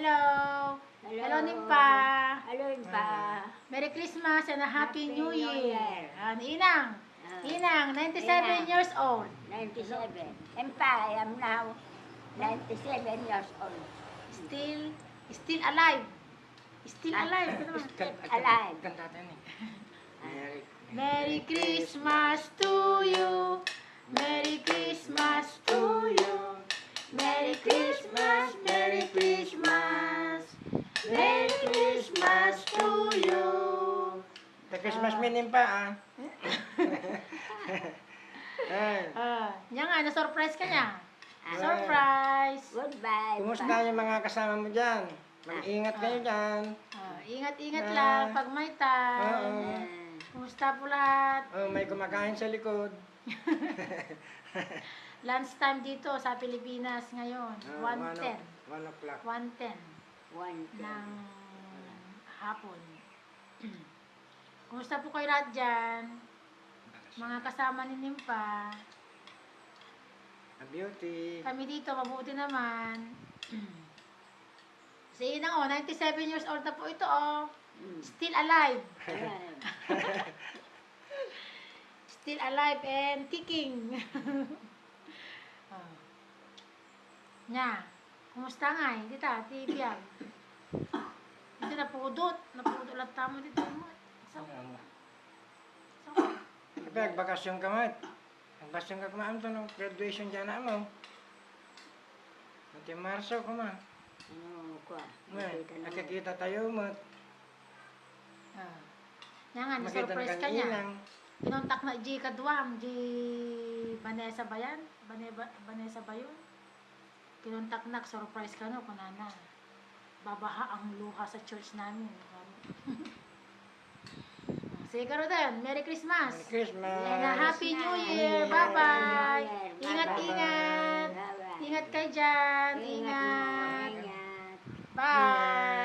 Hello. Hello, Nimpa. Hello, Nimpa. Merry Christmas and a Happy New Year. Inang. Ah. Inang, 97 Inang. years old. 97. Nimpa, I am now 97 years old. Still alive. Still alive. Ano naman? Alive. Kanta tayo ni. Merry Christmas to you. Merry Christmas to you. Merry Christmas, Merry Christmas. Merry Christmas to you. The Christmas meaning pa ah. Yan nga, na-surprise ka niya. Ah. Surprise. Goodbye. Kumusta yung mga kasama mo dyan? Mag-ingat kayo dyan. Ingat-ingat lang pag may time. Ah. Kumusta po lahat? Oh, may kumakain sa likod. Lunch time dito sa Pilipinas ngayon. 1:10. 1 o'clock. 1:10 One ng hapon. Kumusta po kayo lahat dyan? Mga kasama ni Nimpa. A beauty. Kami dito, mabuti naman. Si Inang, 97 years old na po ito, Still alive. Still alive and kicking. Nya, kumusta nga eh? Dita, tibiyag. Dito napudot lang tamo dito mo. Nagbakasyon ka mat. Nagbakasyon ka kumaan to ng graduation dyan na mo. At yung Marso ko ma. Ano ko ah. Nakikita tayo mo. Nya nga, Makita na-surprise ng ka niya. inang. Pinuntak na G Kadwam, G Vanessa ba yan? Vanessa ba yun? Pinuntak na, surprise ka no, kunana. Babaha ang luha sa church namin. Sige ka din, Merry Christmas! Merry Christmas. And a Happy New Year! Bye-bye! Ingat-ingat! Ingat kayo dyan! Ingat! Bye!